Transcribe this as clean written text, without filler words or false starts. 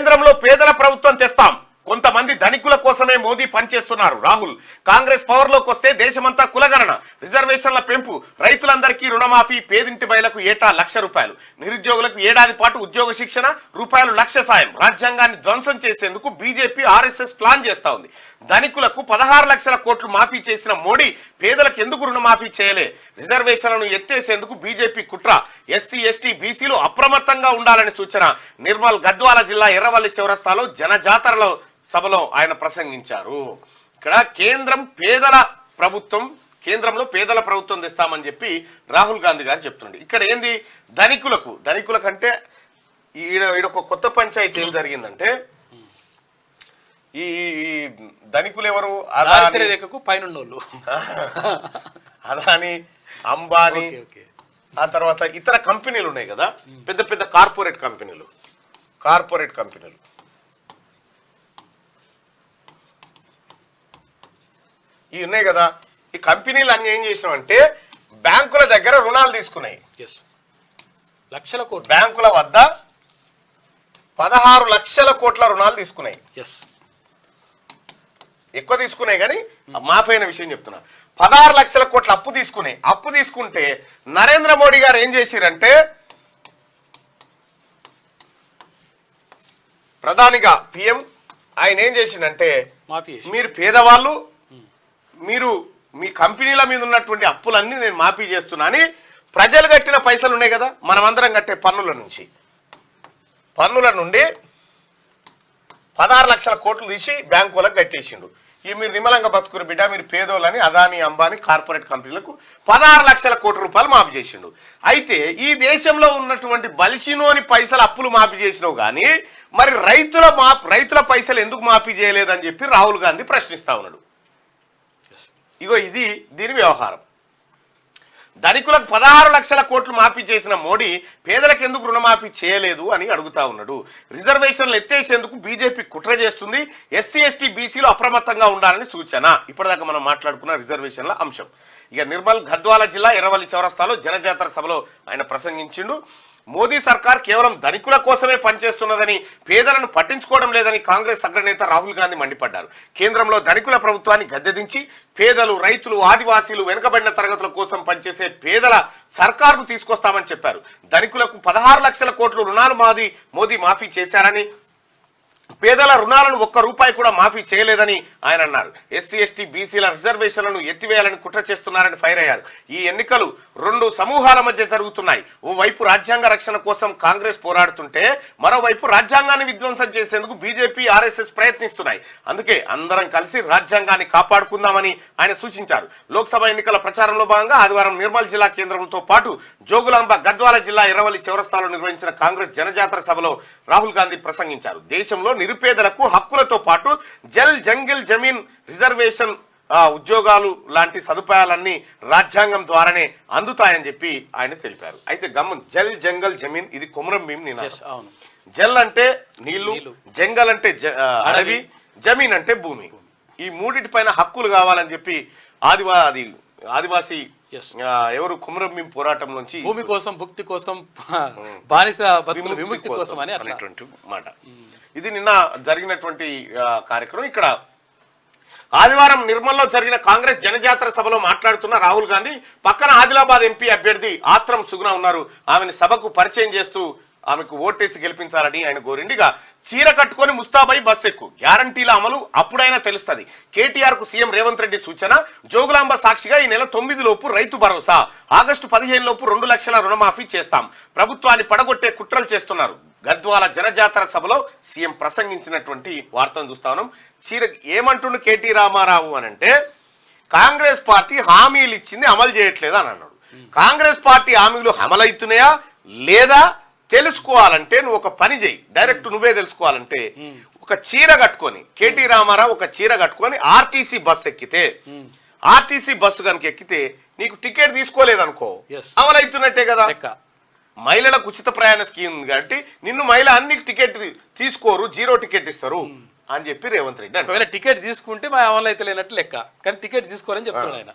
కేంద్రంలో పేదల ప్రభుత్వం తెస్తాం. కొంతమంది ధనికుల కోసమే మోదీ పనిచేస్తున్నారు. రాహుల్. కాంగ్రెస్ పవర్ లోకి వస్తే దేశమంతా కులగణన, రిజర్వేషన్ల పెంపు, రైతులందరికీ రుణమాఫీ, పేదింటి మహిళలకు ఏటా ₹1,00,000, నిరుద్యోగులకు ఏడాది పాటు ఉద్యోగ శిక్షణ, ₹1,00,000 సాయం. రాజ్యాంగాన్ని ధ్వంసం చేసేందుకు బీజేపీ ఆర్ఎస్ఎస్ ప్లాన్ చేస్తా ఉంది. ధనికులకు 16 లక్షల కోట్లు మాఫీ చేసిన మోడీ పేదలకు ఎందుకు రుణమాఫీ చేయలే? రిజర్వేషన్లను ఎత్తేసేందుకు బీజేపీ కుట్ర. ఎస్సీ, ఎస్టీ, బీసీలు అప్రమత్తంగా ఉండాలని సూచన. నిర్మల్ గద్వాల జిల్లా ఎర్రవల్లి చౌరస్తాలో జనజాతరలో సభలో ఆయన ప్రసంగించారు. ఇక్కడ కేంద్రంలో పేదల ప్రభుత్వం తెస్తామని చెప్పి రాహుల్ గాంధీ గారు చెప్తుండే. ఇక్కడ ఏంది, ధనికులకంటే ఈడొక కొత్త పంచాయతీ ఏం జరిగిందంటే, ఈ ధనికులు ఎవరు? అదాని, అంబానీ, ఆ తర్వాత ఇతర కంపెనీలు ఉన్నాయి కదా, పెద్ద పెద్ద కార్పొరేట్ కంపెనీలు ఇవి ఉన్నాయి కదా. ఈ కంపెనీలు అన్ని ఏం చేసినామంటే బ్యాంకుల దగ్గర రుణాలు తీసుకున్నాయి. బ్యాంకుల వద్ద 16 లక్షల కోట్ల రుణాలు తీసుకున్నాయి. ఎక్కువ తీసుకున్నాయి కానీ మాఫీ అయిన విషయం చెప్తున్నా. 16 లక్షల కోట్ల అప్పు తీసుకుంటే నరేంద్ర మోడీ గారు ఏం చేసిరంటే, ప్రధానిగా పిఎం ఆయన ఏం చేసిందంటే, మీరు పేదవాళ్ళు, మీరు మీ కంపెనీల మీద ఉన్నటువంటి అప్పులన్నీ నేను మాఫీ చేస్తున్నా అని ప్రజలు కట్టిన పైసలు ఉన్నాయి కదా, మనమందరం కట్టే పన్నుల నుండి 16 లక్షల కోట్లు తీసి బ్యాంకులకు కట్టేసిండు. ఈ మీరు నిమ్మలంగా బతుకురు బిడ్డ, మీరు పేదోళ్ళని అదాని, అంబానీ కార్పొరేట్ కంపెనీలకు 16 లక్షల కోట్ల రూపాయలు మాఫీ చేసిండు. అయితే ఈ దేశంలో ఉన్నటువంటి బలిసినోని పైసలు అప్పులు మాఫీ చేసినావు కానీ మరి రైతుల పైసలు ఎందుకు మాఫీ చేయలేదని చెప్పి రాహుల్ గాంధీ ప్రశ్నిస్తా ఉన్నాడు. ఇగో ఇది దీని వ్యవహారం. ధనికులకు 16 లక్షల కోట్లు మాఫీ చేసిన మోడీ పేదలకు ఎందుకు రుణమాఫీ చేయలేదు అని అడుగుతా ఉన్నాడు. రిజర్వేషన్లు ఎత్తేసేందుకు బీజేపీ కుట్ర చేస్తుంది. ఎస్సీ, ఎస్టీ, బీసీలు అప్రమత్తంగా ఉండాలని సూచన. ఇప్పటిదాకా మనం మాట్లాడుకున్న రిజర్వేషన్ల అంశం. ఇక నిర్మల్ గద్వాల జిల్లా ఎర్రవల్లి చౌరస్తాలో జనజాతర సభలో ఆయన ప్రసంగించిండు. మోదీ సర్కార్ కేవలం ధనికుల కోసమే పనిచేస్తున్నదని, పేదలను పట్టించుకోవడం లేదని కాంగ్రెస్ అగ్రనేత రాహుల్ గాంధీ మండిపడ్డారు. కేంద్రంలో ధనికుల ప్రభుత్వాన్ని గద్దెదించి పేదలు, రైతులు, ఆదివాసీలు, వెనుకబడిన తరగతుల కోసం పనిచేసే పేదల సర్కార్ను తీసుకొస్తామని చెప్పారు. ధనికులకు 16 లక్షల కోట్లు రుణాలు మోదీ మాఫీ చేశారని, పేదల రుణాలను ₹1 కూడా మాఫీ చేయలేదని ఆయన అన్నారు. ఎస్సీ, ఎస్టీ, బీసీల రిజర్వేషన్లను ఎత్తివేయాలని కుట్ర చేస్తున్నారని ఫైర్ అయ్యారు. ఈ ఎన్నికలు 2 సమూహాల మధ్య జరుగుతున్నాయి. ఓవైపు రాజ్యాంగ రక్షణ కోసం కాంగ్రెస్ పోరాడుతుంటే మరోవైపు రాజ్యాంగాన్ని విధ్వంసం చేసేందుకు బీజేపీ, ఆర్ఎస్ఎస్ ప్రయత్నిస్తున్నాయి. అందుకే అందరం కలిసి రాజ్యాంగాన్ని కాపాడుకుందామని ఆయన సూచించారు. లోక్సభ ఎన్నికల ప్రచారంలో భాగంగా ఆదివారం నిర్మల్ జిల్లా కేంద్రంతో పాటు జోగులాంబ, గద్వాల జిల్లా ఎర్రవల్లి చౌరస్తాలో నిర్వహించిన కాంగ్రెస్ జనజాతర సభలో రాహుల్ గాంధీ ప్రసంగించారు. దేశంలో నిరుపేదలకు హక్కులతో పాటు జల్, జంగిల్, జమీన్, రిజర్వేషన్, ఉద్యోగాలు లాంటి సదుపాయాలన్నీ రాజ్యాంగం ద్వారానే అందుతాయని చెప్పి ఆయన తెలిపారు. అయితే జల్, జంగల్, జమీన్ ఇది కొమరం భీం నినాదం. జల్ అంటే నీళ్లు, జంగల్ అంటే అడవి, జమీన్ అంటే భూమి. ఈ మూడిటిపైన హక్కులు కావాలని చెప్పి ఆదివాసీ ఎవరు కొమరం భీం పోరాటం నుంచి భూమి కోసం, భుక్తి కోసం, బానిస బతుకుల విముక్తి కోసం అనేటువంటి మాట. ఇది నిన్న జరిగినటువంటి కార్యక్రమం. ఇక్కడ ఆదివారం నిర్మల్లో జరిగిన కాంగ్రెస్ జనజాతర సభలో మాట్లాడుతున్న రాహుల్ గాంధీ పక్కన ఆదిలాబాద్ ఎంపీ అభ్యర్థి ఆత్రం సుగుణ ఉన్నారు. ఆమెను సభకు పరిచయం చేస్తూ ఆమెకు ఓటేసి గెలిపించాలని ఆయన కోరిండిగా. చీర కట్టుకొని ముస్తాబై బస్ ఎక్కు, గ్యారంటీల అమలు అప్పుడైనా తెలుస్తుంది. కేటీఆర్ కు సీఎం రేవంత్ రెడ్డి సూచన. జోగులాంబ సాక్షిగా ఈ నెల 9 లోపు రైతు భరోసా, ఆగస్టు 15 లోపు 2 లక్షల రుణమాఫీ చేస్తాం. ప్రభుత్వాన్ని పడగొట్టే కుట్రలు చేస్తున్నారు. గద్వాల జనజాతర సభలో సీఎం ప్రసంగించినటువంటి వార్తను చూస్తా ఉన్నాం. చీర ఏమంటుండు కేటీ రామారావు అని అంటే, కాంగ్రెస్ పార్టీ హామీలు ఇచ్చింది అమలు చేయట్లేదు అని అన్నాడు. కాంగ్రెస్ పార్టీ హామీలు అమలవుతున్నాయా లేదా తెలుసుకోవాలంటే నువ్వు ఒక పని చేయి, డైరెక్ట్ నువ్వే తెలుసుకోవాలంటే ఒక చీర కట్టుకొని, కేటీ రామారావు ఒక చీర కట్టుకొని ఆర్టీసీ బస్సు ఎక్కితే, ఆర్టీసీ బస్సు కనుక ఎక్కితే నీకు టికెట్ తీసుకోలేదనుకో అమలవుతున్నట్టే కదా. మహిళలకు ఉచిత ప్రయాణ స్కీమ్ ఉంది కాబట్టి నిన్ను మహిళ అన్ని టికెట్ తీసుకోరు, 0 టికెట్ ఇస్తారు అని చెప్పి రేవంత్ రెడ్డి. ఒకవేళ టికెట్ తీసుకుంటే మా అమలు అయితే లేనట్టు లెక్క, కానీ టికెట్ తీసుకోవాలని చెప్తున్నాడు ఆయన.